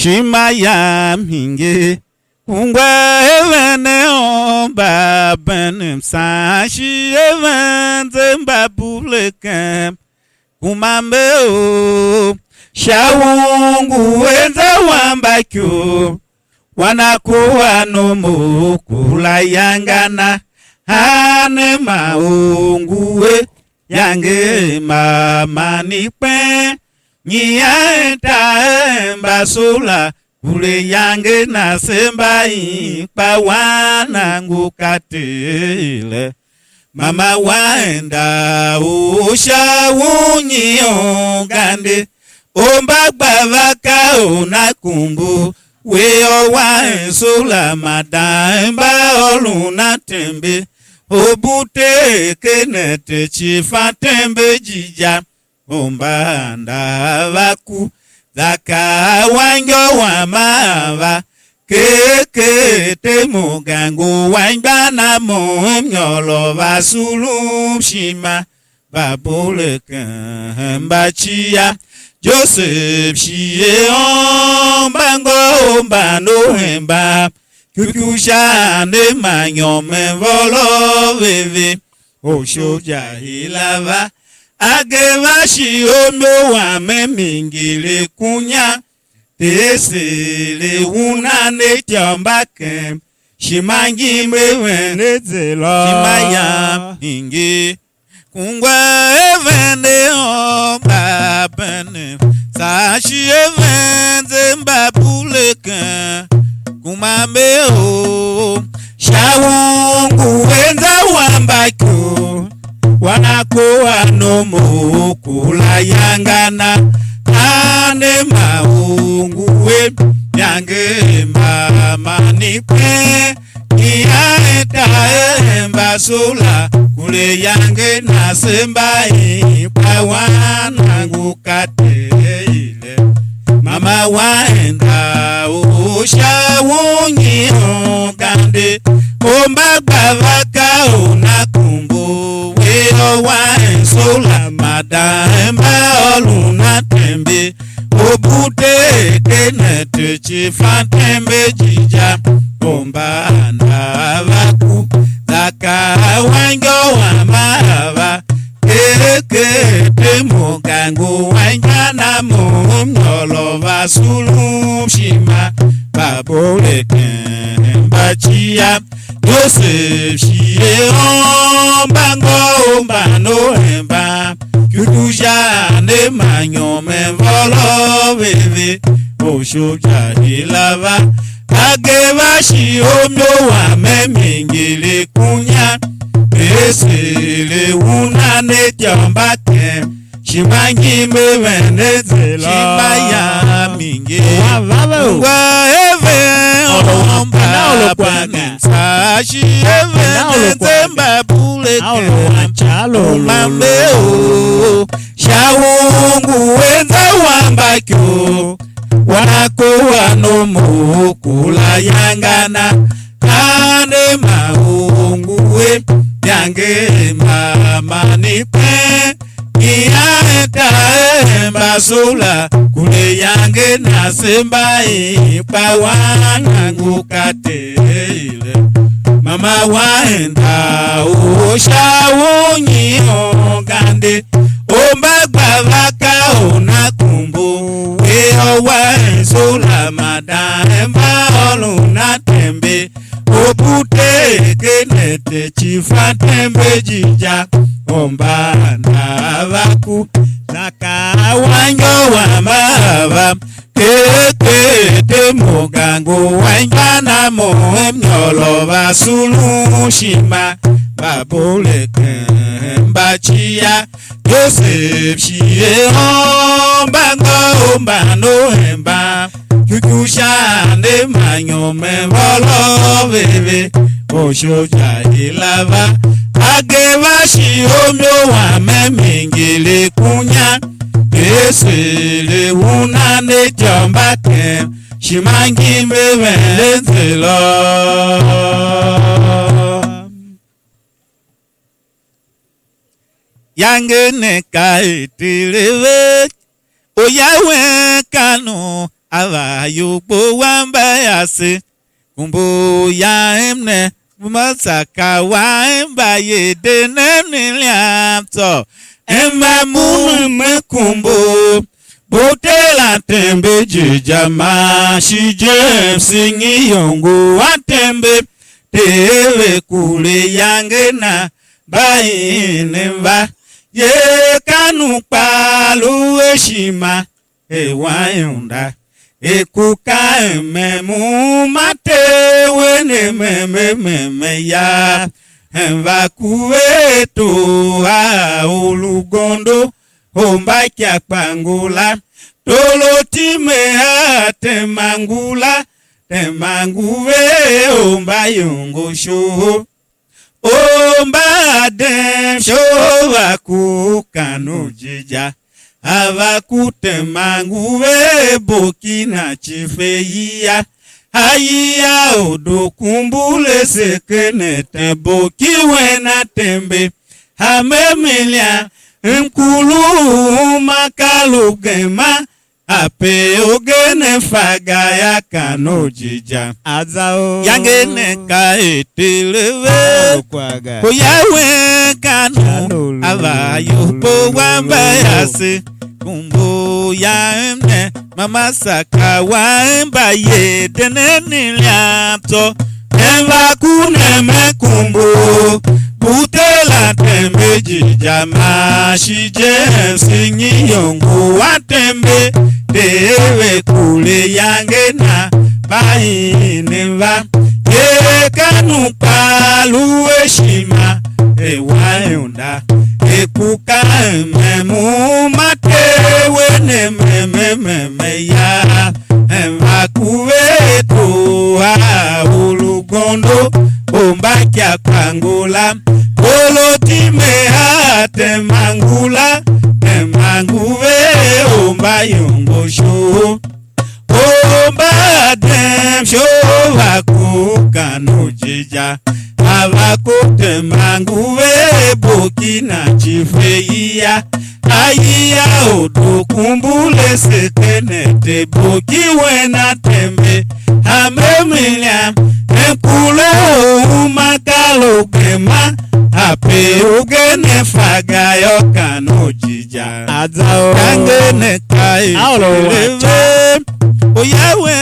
shima ya minge kungwa evene omba benim sashi evenze mbabuleke kumambe o shawungu wenza wambakyo wanakuwa nomo kula yangana hane maunguwe yange mama nipe nyiyaeta mbasula kule yange nasemba ipa wanangu katile mama waenda usha unyiongande omba gbavaka onakumbu weo waensula madamba oluna tembe obute kenete chifa tembe jija omba ndavaku zaka wango wa mava keke te mugangu wangana monyolo vasulu shima babuleke mbachia Joseph shie ombango mbano hemba kukusha ne manyome volo veve oshoja hilava ageva shi omyo wa memingile kunya tesele una ne tiambake shimangi mewe zelo shimaya ingi kungwa evene omba bene sashi evenze mbabuleke kumambe o shawungu wenza wambako wanakuwa nomo kula yangana ane maungu we yange mama nipe niyaeta mbasula kule yange nasemba ipa wanangu katile mama waenda usha unyiongande omba gbavaka onakumbu weo waensula madamba oluna tembe obute kenete chifa tembe jija omba ndavaku zaka wango wa mava keke te mugangu wanyana mumnyolo vasulu shima babuleke mbachia Joseph shie ombango mbano hemba kukusha ne manyome volo veve oshoja hilava ageva shi omyo wa memingile kunya esele una ne tiambake shimangi mewene zelo shimaya minge wa eve omba sashi eve zemba buleke mambe o shawungu wenza wambakyo wanakuwa nomo kula yangana ane maungu we yange mama nipe niyaeta mbasula kule yange nasemba ipa wanangu katile mama waenda usha unyiongande omba gbavaka onakumbu weo waensula madamba oluna tembe obute kenete chifa tembe jija omba ndavaku zaka wango wa mava keke te mugangu wanyana monyolo vasulu shima babuleke mbachia Joseph shie ombango mbano hemba kukusha ne manyome volo veve oshoja hilava ageva shi omyo wa memingile kunya esele una ne tiambake shimangi mewe zelo yange ne kaitile oyawe kanu avayopo wamba yase kumbo ya emne masaka wa emba yede nemniliamto emba mume kumbo botela tembe jijama shije singi yongo watembe tewe kule yangena baineva ye kanu palu eshima ewayonda ekuka ememu matewe ne meme ya enva kueto a olugondo ombaki akpangula tolotime ha temanguve ombayongo sho omba dem sho akukanu jija avakutemanguve bokina chifeia haiya odokumbule sekenete bokiwena tembe hamemilia nkulu makalugema ape ogene faga ya kanojija azao yangene ka eteleve koyawe kanu avayo po wamba yase kumbo ya emne mama saka wamba ye deneni liapto emva kuneme kumbo butela tembe jijama shije singi yongo watembe tewe kule yangena baineva ekanu palu eshima ewayonda ekuka memu matewe ne meme ya emva kuveto a ulugondo ombaki akangula olotime ha temanguve ombayongo sho omba dem sho vakukanu jija avakutemanguve bokina chifeia aiya odokumbule sekenete bokiwena tembe hamemilia enkule umakalogema ape ogene faga yokano jija azao kangene kai leve oyawe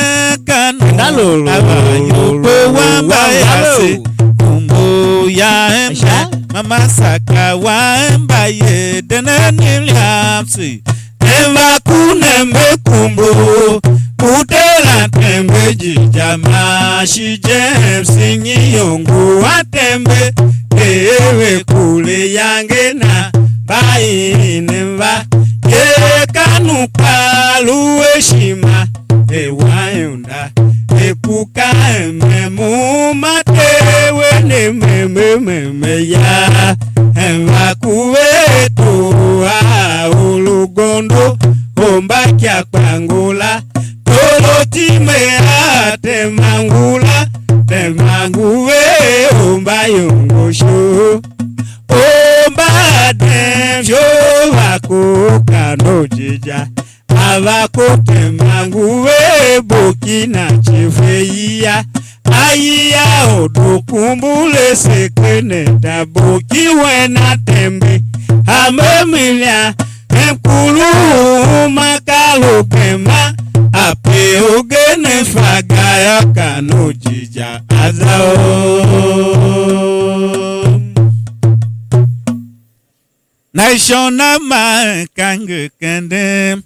kanu avayo po wamba yase kumbo ya emba mama saka wamba ye deneni liapsi emba kunembe kumbo kutela tembe jijama shije singi yongo watembe ewe kule yangena baineva ye kanu palu eshima ewayonda ekuka ememu matewe ne meme ya enva kuveto a ulugondo ombaki akpangula tolotime a temanguve ombayongo sho omba dem sho vakukano jija avakutemanguve bokina chifeia aiya odokumbule sekeneta bokiwena tembe hamemilia enkulu makalugema ape ogene faga yakano jija azao naishona makange kendem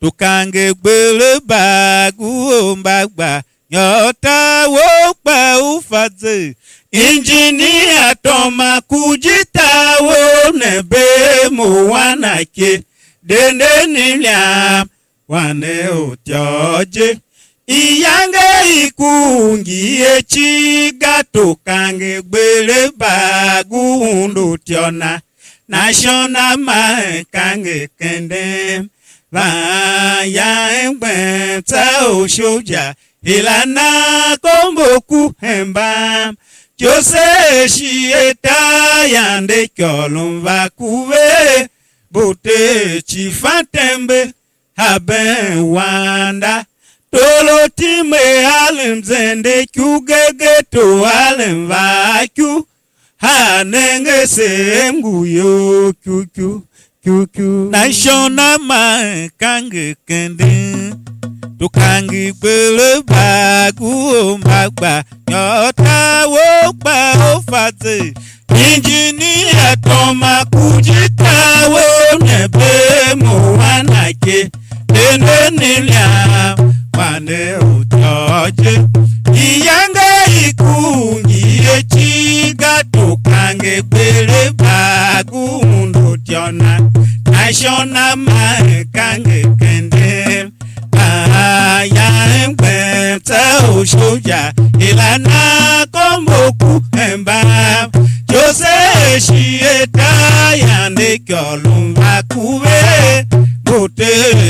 tukange gbele bagu ombagba nyota wopa ufaze injinia toma kujita wo nebe mo wanake dende nilia wane otyoje iyange ikungi echiga tukange gbele bagu ndotyona nashona makange kendem vaya engwenta oshoja ilana komboku hemba jose shieta yande kyolumva kuve bote chifatembe haben wanda Tolo time alim zende kugege to alim vaku. Hanenge semgu yo kuku. Naishona ma kange kende. Tukangi bele bagu magba. Nyota wokba ofate. Engineer toma kujita wo nebe mo wanake. Enenilia wane utoje. Iyanga ikungi echiga tukange bele bagu undotiona. Naishona ma kange kende. Aya mbeta ushuja ilana komboku emba. Jose shieta yande kyolumba kuwe. Bote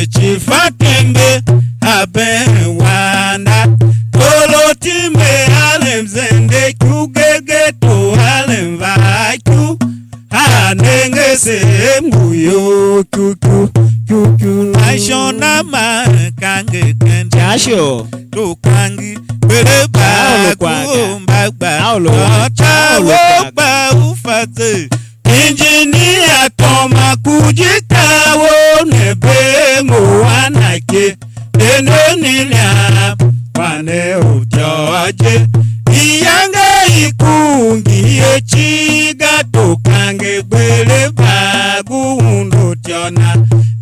chifatembe aben wanda. Tolo timbe alem zende kugege to alem vaku. Hanenge se mbuyo kuku. Naishona ma kange kende. Jasho. Tukangi bere bagu mbagba. Ota wogba ufate. Engineer toma kujita wo nebe mo wanake. Enonilia wane utoje. Iyanga ikungi echiga tukange bere bagu undotiona.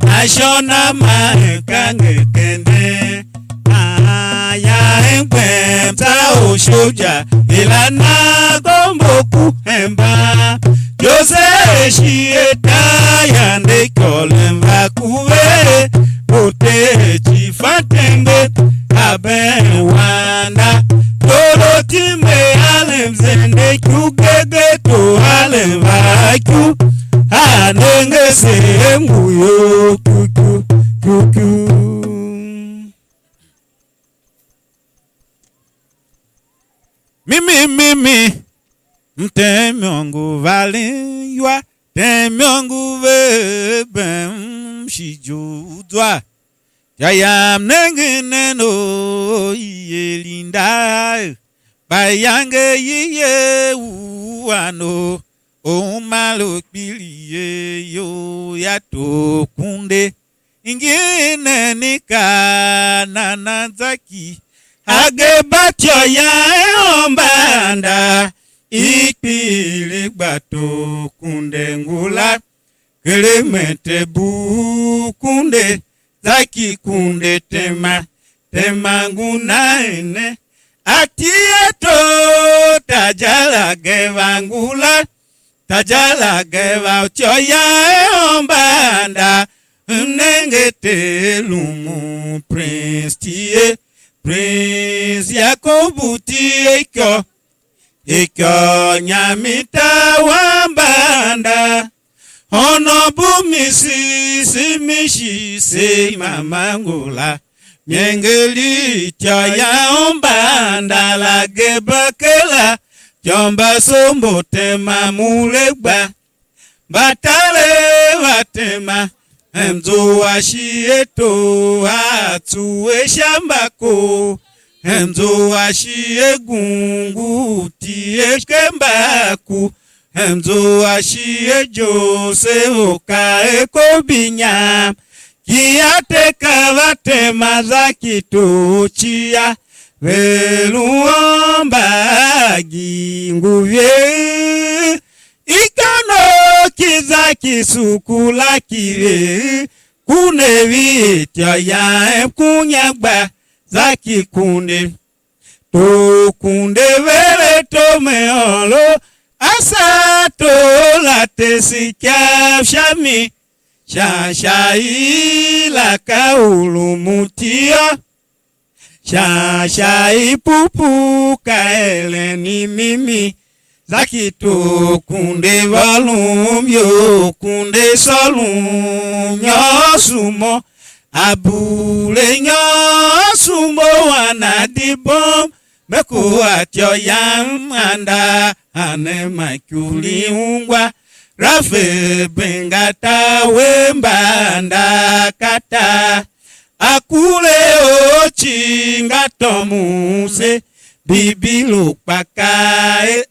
Naishona ma kange kende. Aya empemta oshoja ilana gomboku emba. Jose shieta yande kolemba kuwe. Bote chifatembe aben wanda. Tolo time alem zende kugege to alem vaku. Hanenge sembu yo kuku. Mimi mtemyongu valinywa. Temyongu vebem shijudwa. Jayam nengeneno yelinda. Bayange yiye uano. Omalo piliye yo yato kunde. Ingine nika nanazaki. Agebatyo ya ombanda. Ikpili gbato kunde ngula. Kelemete bu kunde. Zaki kunde tema. Tema ngunaine. Atieto tajala geva ngula. Tajala geva choya ombanda. Nengete lumu prince tie. Prince Yakobu tie kyo. Ekyo nyamita wambanda. Ono bumisi simishi se mamangula. Miengeli choya ombanda la gebakela. Jomba sombo tema mulegba. Batale watema. Emzo ashieto atue shambako. Emzo ashie gungu tie kembaku. Emzo ashie jose oka ekobinya. Kiate kavate mazaki tochia. Veluomba ginguvye. Ikano kizaki sukula kire. Kunevi ya kunyagba zaki kunde. To kunde vele to meolo. Asa to late sikia shami. Shashai la kaulu mutia. Shashai pupu kaele ni mimi. Zaki to kunde valum yo kunde salum nyosumo. Abule nyosumo wanadibom. Meku atyo yam anda ane makuli ungwa. Rafe bengata wembanda kata. Akule ochi tomuse bibilu paka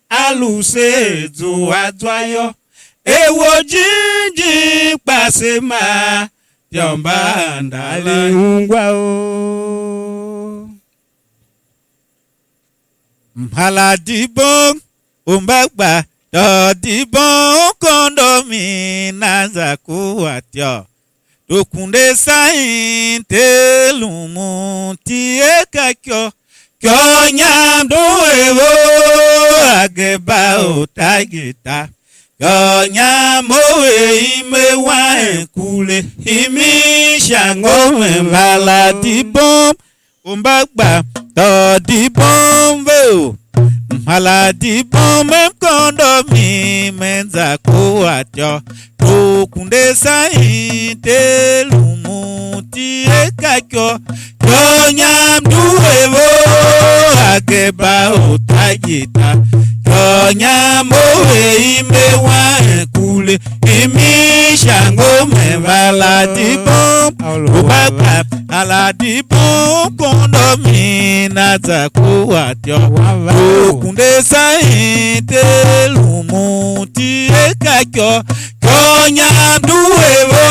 aluse zuadwayo ewo jinji pasema yomba ndale ungwa o mhaladibong umbagba dodibong kondomi nazakuatyo dokunde sain telumu tiekakyo kyo nyamdo ewo ageba otagita kyo nyamo ime wa ekule imi shangome maladibom umbagba dodibom veo maladibom kondomi menza kuatyo dokunde sain telumu tiekakyo kyo nyamdo ewo ageba otagita kyo nyamo ime wa ekule imi shangome maladibom ubaka aladibom kondomi nazakuatyo dokunde sain telumu tiekakyo kyo nyamdo ewo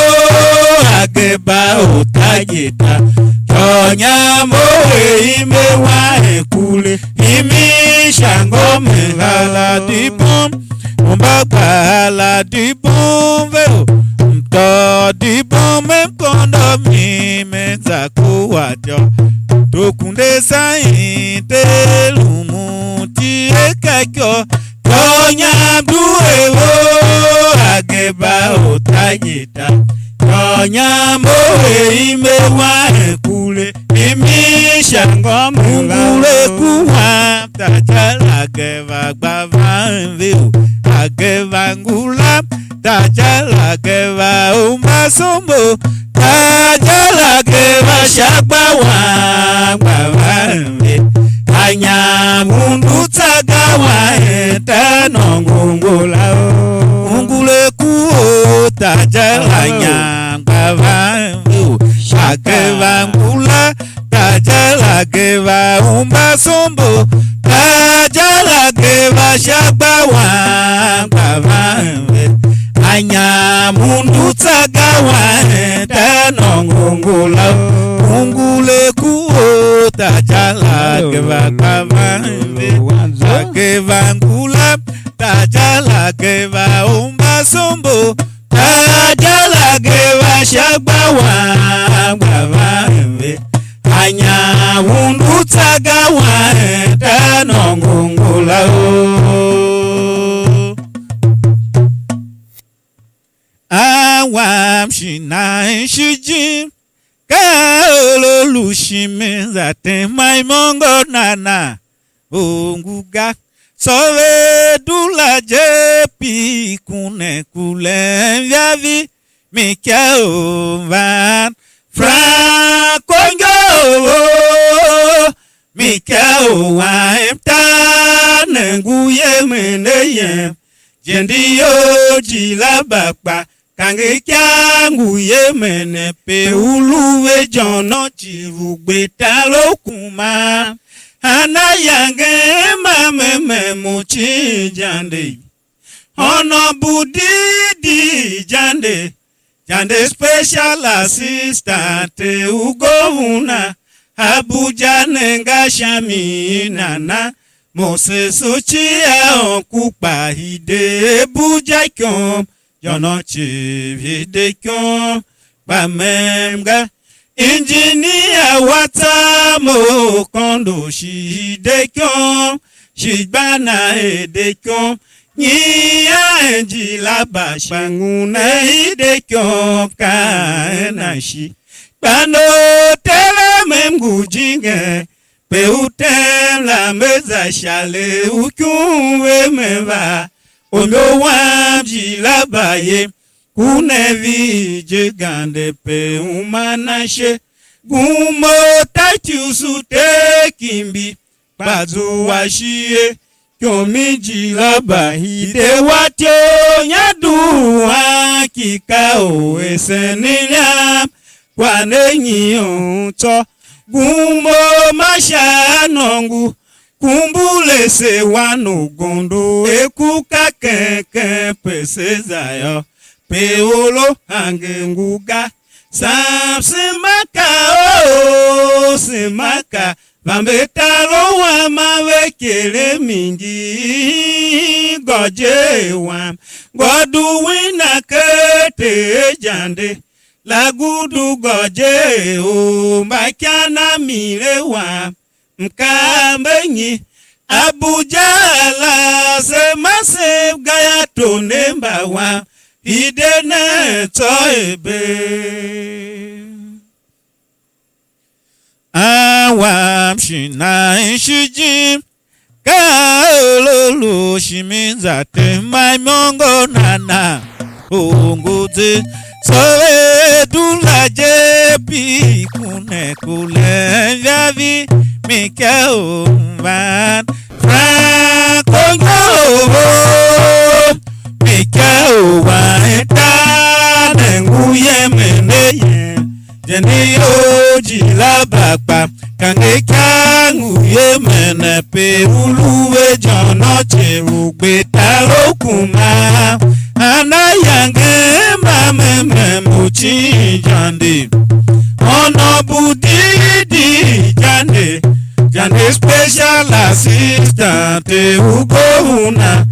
ageba otagita kyo nyamo ime wa ekule imi shangome aladibom umbagba aladibom veo mtodibom kondomi menzakuatyo dokunde sain telumu tiekakyo kyo nyamdo ewo ageba otagita kyo nyamo ime wa ekule imi shangome ngule kuwa tajala geva gbava veo ageva ngula tajala geva umasombo tajala geva shagbawa gbava veo anyamundu tagawa etano ngungula ngule kuo tajala nyangava veo shageva ngula tajala geva umbasombo tajala geva shagbawa gbava anyamundu tagawa etano ngungula ngule kuo tajala geva gbava geva ngula tajala geva umbasombo tajala geva shagbawa gbava anyawundu tagawa etano ngungula awam shina shiji kaololushime zate maimongo nana onguga sove dula jepi kune kule vyavi mikia ovan fra kongo mikia owa emta nenguye meneye jendiyo jilabakpa kange kyanguye mene pe uluwe jono chirugbe talokuma ana yange mame muchi jande ono budidi jande special assistant ugovuna Abuja nenga shami nana Moses Ochia okupa hide Abuja kyom yono chivide kyom bamemga Engineer watamo kondo shide kyom shibana ede kyom Nya enjila bashanguna ide kyom kaenashi Pano tele memgu jinge pe utem la meza shale ukunwe meva Ondo wamji la baye kunevi jegande pe umanashe Gumo taitu sute kimbi bazu washie Kyomiji la bahide watyo nyaduwa kikao esenilam Kwa nenyi onto Gumo masha nongu kumbule se wano gondo ekuka keke pesezayo peolo angenguga samsimaka o simaka bambetalo wa mawekele mingi goje wa goduwina kete jande lagudu goje o makana mirewa mkambenyi Abuja la semase gaya tonemba wa idene toebe awam shina ishiji ka ololo shiminza te mai mongo nana ongoze soe dula jepi kune kule yavi mika oman frankongo mika oman ta nenguye meneye jeni oji labakpa kange kanguye mene pe uluwe jono cherugbe tarokuma anayange mameme muchi jande ono budidi jande jande special assistant ugona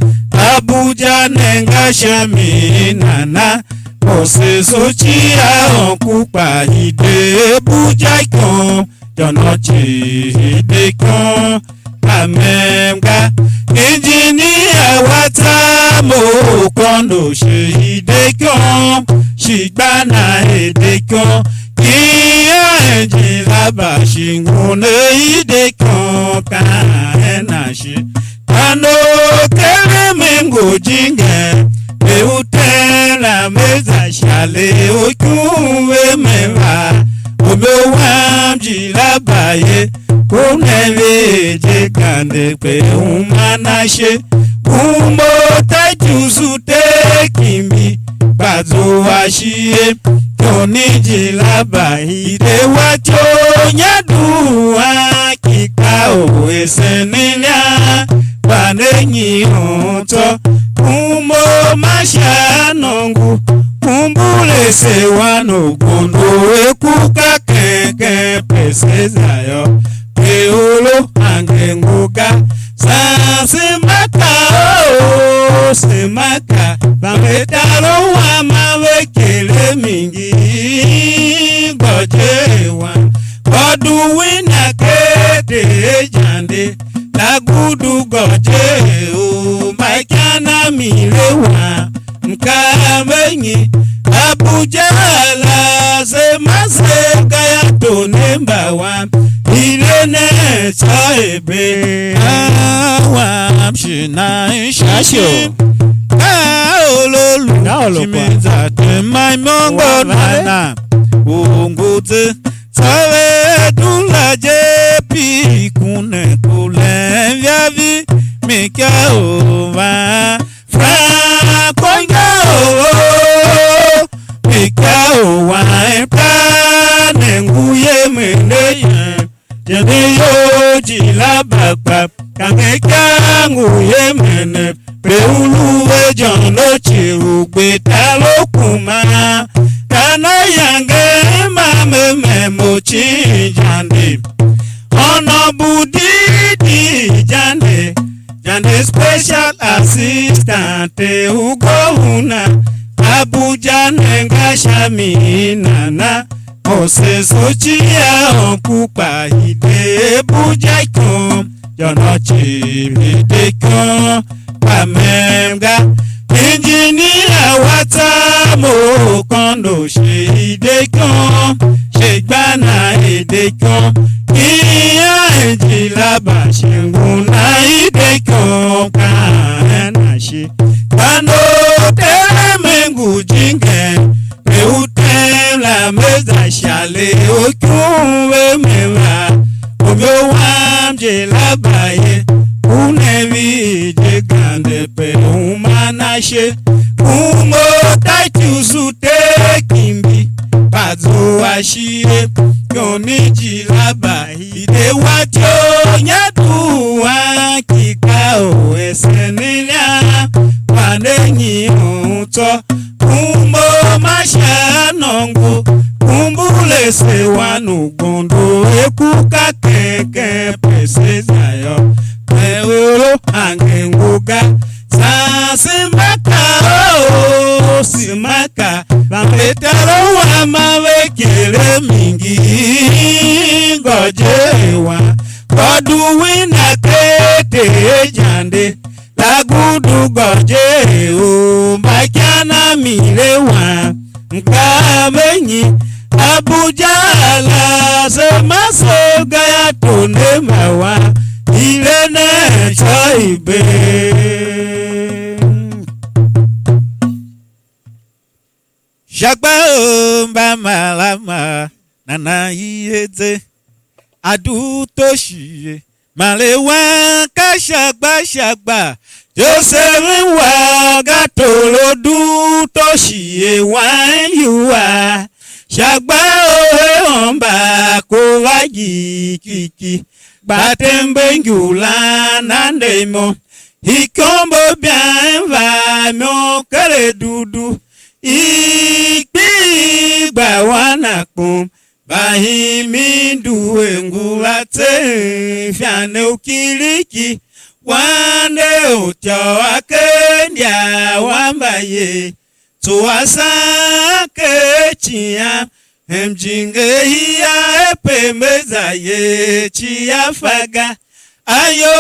Abuja nenga shami nana Ose sochia onkupa ide buja ikon jonochi ide ikon kamemga engineer wata mo kondo she ide ikon shigbana ide ikon kia engineer ba shingune ide ikon ka enashi kano kere mengo jinge Eutela meza shale okuwe mewa Omewa mjila baye Kunele je kande pe umanashe Kumbo tajusu te kimi Bazo washie Toni jila baye Dewa chonya duwa Kikao esenilia Banenyi onto Kumo masha nongu kumbule se wano gondo ekuka keke pesezayo peolo angenguka sasimaka o simaka bambetalo wa mawekele mingi gojewa goduwina kete jande lagudu goje o makana mirewa mkamenyi Abuja la semase gaya tonemba wa irene toebe awa mshina ishasho ololu chimiza temai mongo nana unguze sawe dula jepi kune kule vyavi mika ova frankonga mika ova empa nenguye meneye jende yoji labakpa kangeka nguye mene peuluwe jono chirugbe talokuma kana yange mame mochi jande ono budidi jande jande special assistant ugona Abuja nenga shami nana ose sochia onkupa ide buja ikon jono chibide ikon pamemga engineer wata mo kondo she ide ikon she gbana ide ikon iya ejilaba shinguna ide ikon kana she kano temengu jinge la meza shale okuwe mewa omewa mjela baye unevi je gande pe umanashe umo taitu sute kimbi zo ashire yoni jilaba ide wajo nyatu akika o esenilia panenyi unto kumbo mashanongo kumbule se wanu gondo ekuka keke pese zayo peolo angenguga simaka o simaka bambetaro wa mawekele mingi gojewa goduwina kete jande lagudu goje o makana milewa nkamenyi Abuja la semaso gaya tone mawa ilene choibe Shagba omba malama nana yete adu toshi malewa ka shagba Joseph wa gatolodu toshi wa yuwa Shagba omba ko waji kiki batembe ngula nandemo ikombo bien va mo kare dudu ikpi gba wana kum bahimi duwe ngula te fiane ukiriki wande ucho akendia wambaye tuwasake chia mjinge hiya epemeza ye chia faga ayo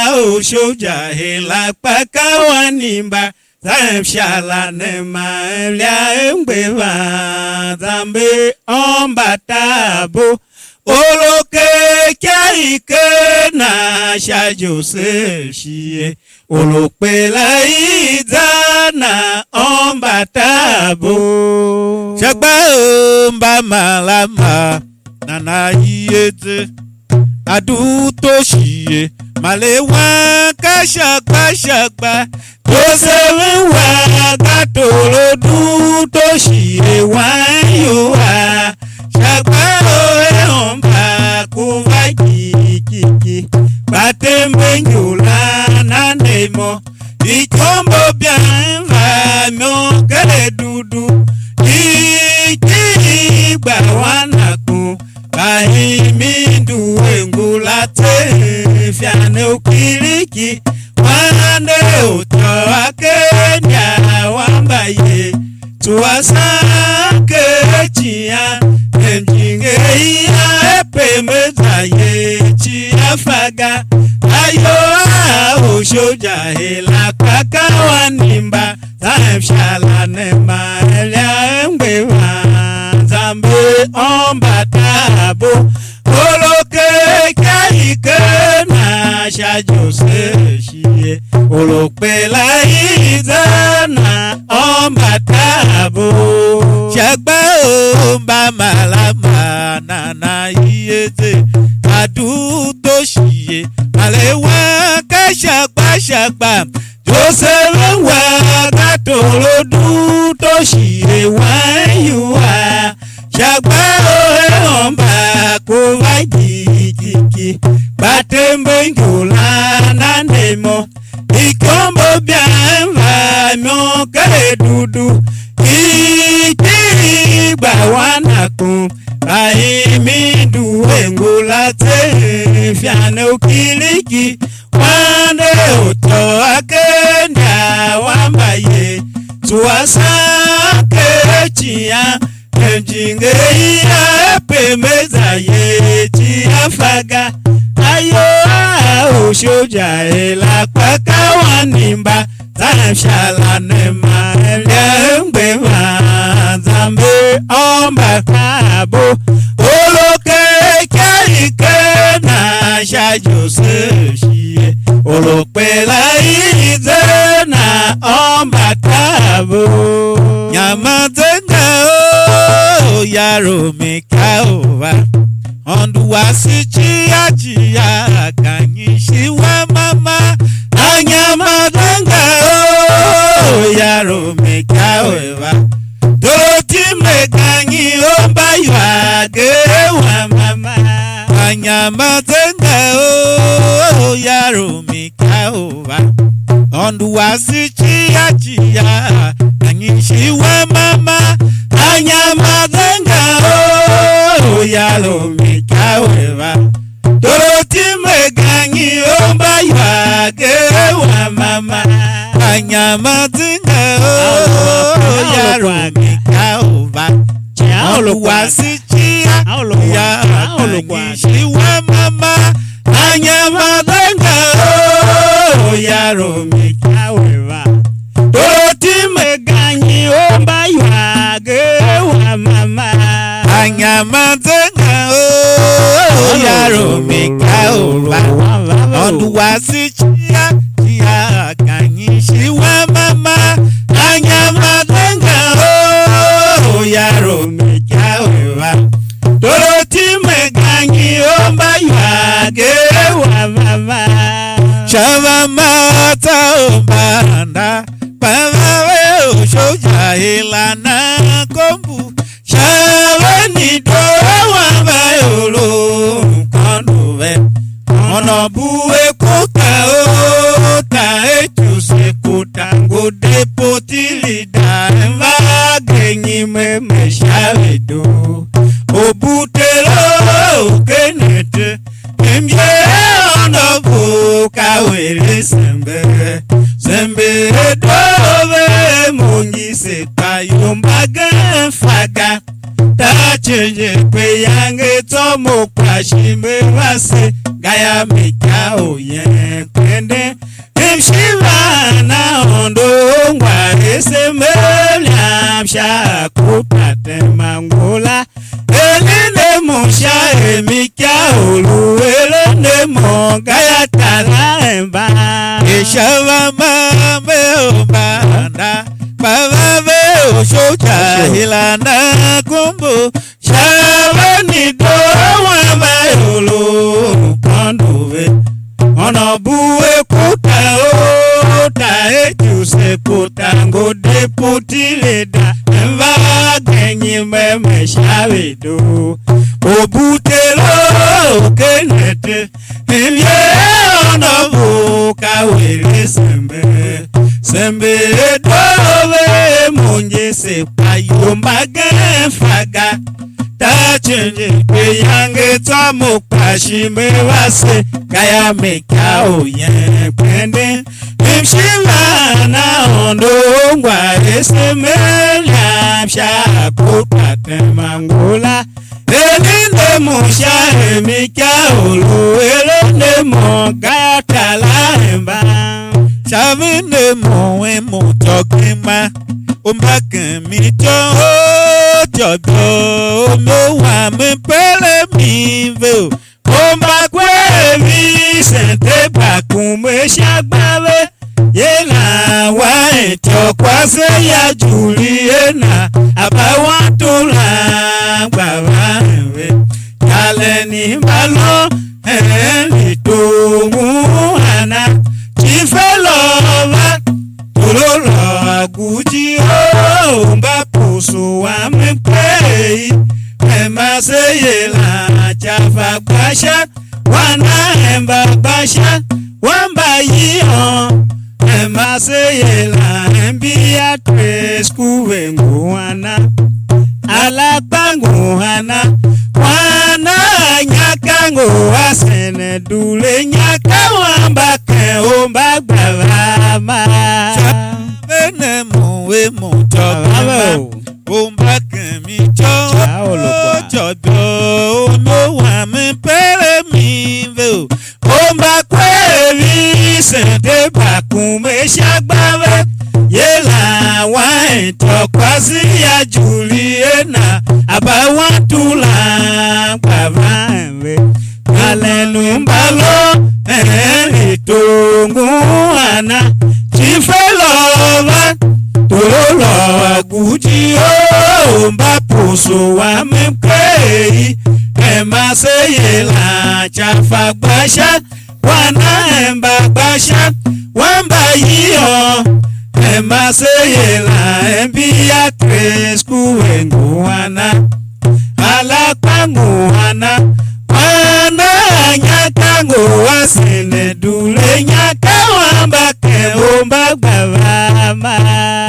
au shoja hela paka wanimba zamshala nema lia mbeva zambe ombatabo oloke kyaike na shajose shie olopela izana ombatabo Shagba omba malama nana yete adu toshie malewa ka shagba Joseph wa gatolodu toshie wa yuwa Shagba omba kuvaji kiki batembe ngula nandemo ikombo bien va mo kale dudu iki gba wanaku bahimi duwe ngula te fiane ukiriki wane uto akenya wambaye tuwasake chia mjinge iya epemeza ye chia faga ayo ushoja hela kaka wanimba zamshala nema elia mbeva zambe ombatabo oloke kaike na shajose shie olopela izana ombatabo Shagba omba malama nana yete adu toshie malewa ka shagba Joseph wa gatolodu toshie wa yuwa Shagba omba kuvaji kiki batembe ngula nandemo ikombo bien va mo kare dudu iki gba wanaku bahimi duwe ngula te fiane ukiliki wande uto akenda wambaye tuwasake chia mjinge iya epemeza ye chia faga ayo ushoja hela paka wanimba zamshala nema elia mbeva zambe ombatabo oloke kyaike na shajose shie olopela izena ombatabo nyamazenga o yaro mikaova onduwasi chia kanyishiwa mama anyamazenga o yaro mikaova doti meganyi omba yage wa mama anyama tenga o yaro mikaova ondu wasichi achia anyishi wa mama anyama tenga o yaro mikaova doroti meganyi omba yage wa mama anyama tenga o yaro mikaova Oluwasichi ya anyishi wa mama anyama tenga o yaro mikaova doroti meganyi omba yage wa mama anyama tenga o yaro mikaova Oluwasichi ya anyishi wa mama anyama tenga o yaro mikaova doroti meganyi omba yage wa mama chava mata ombanda pavawe oshoja ilana kombu chava ni dowa bayolo konduve ono buwe kuta o ta etuse kuta ngode potilida mva genyi me shavedo obutelo kenete mbye ono buka wele sembe dove mungi se tayombaga faga ta chenje pe yange tomo kwashime wase gaya mika oye kwende mshiva na ondo ngwa esemela msha kupate mangola elinde musha emika olu elinde mo gaya tala emba eshava mame ombanda pavave oshoja ilana kumbu shava ni dowa bayolo konduve ono buwe kuta o ta etuse kuta ngode putileda mva genyi me shavedo obutelo kenete mbye ono buka wele sembe dove munje se payombaga faga ta chenje pe yange tomo kwashime wase gaya meka oye pende mshima na ondo ngwa esemela msha kupate mangola elinde musha emika olu elinde mo gaya tala emba Chavine moe mutokima umbaken mi jo jodo no wa me pele mi ve umbakwe mi sente bakun me shagbare yela wa eto kwase ya Juliana abawa to la gbara we kale ni balo eli to ana Chifelova Tololo aguji o mba pusu wa mpei Ema seye la chafa basha wana emba basha wamba yiho Ema seye la embia tresku wengu wana alapangu wana wana nyakango asene dule nyaka wamba ke omba gbarama bene muwe mutokama omba ke mi jodo no wa me pere mi ve omba kwe vi sente bakun me shagbare yela wa itokwasi ya Juliana abawa tula kwavanwe alenu mbalo elitungu ana Chifelova Tololo aguji o mba pusu wa mkwei ema seyela chafa basha wana emba basha wamba yiho Emaseyela embia tresku wenguana alapangu wana nyakango wasene dule nyakawamba kemba baba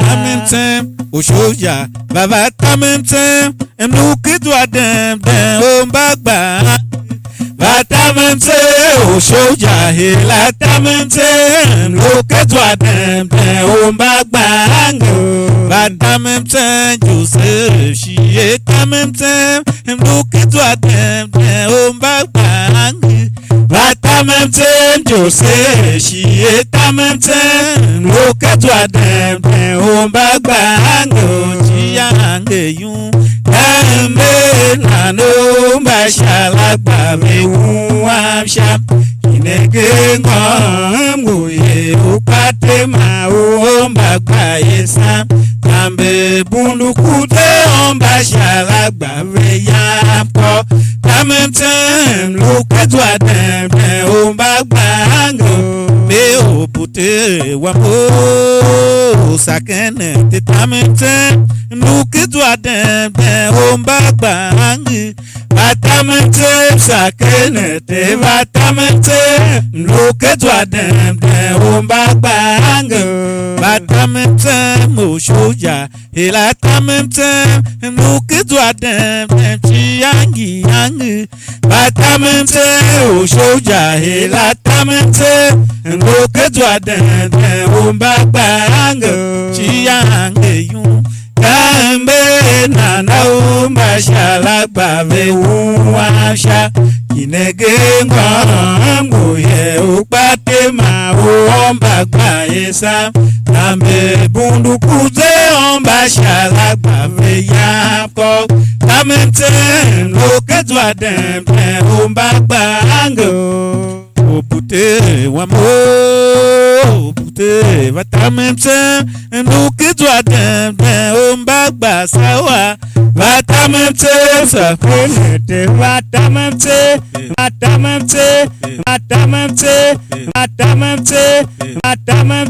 tamemtem oshoja baba tamemtem emlukidwa dem ombagba Vatamante oshoja hela tamante emlukidwa dem ombagba Vatamante Joseph shiye tamante emlukidwa dem ombagba Vatamante Joseph shiye tamante emlukidwa dem ombagba Jiyange Kambe nano bashalagba mewuamsha Kinege ngoye upate maombagba yesa Kambe bundukude ombashalagba veyampo Kamenten lukadwa dembe ombagba Me opute wamo sakene tetamenten lukadwa dembe ombagba Vatamante sakene te vatamante lukadwa dembe ombagba Vatamante moshoja hela tamante lukadwa dembe chiyangi Vatamante oshoja hela tamante lukadwa dembe ombagba chiyangi Kambe nana umbashalagba vewuamsha Kinege ngoye upate maombagba yesa Kambe bundukuze ombashalagba veyamko Kamenten lukadwa dembe ombagba Opute wamo opute vatamenten lukidwa dembe ombagba sawa Vatamante sakene vatamante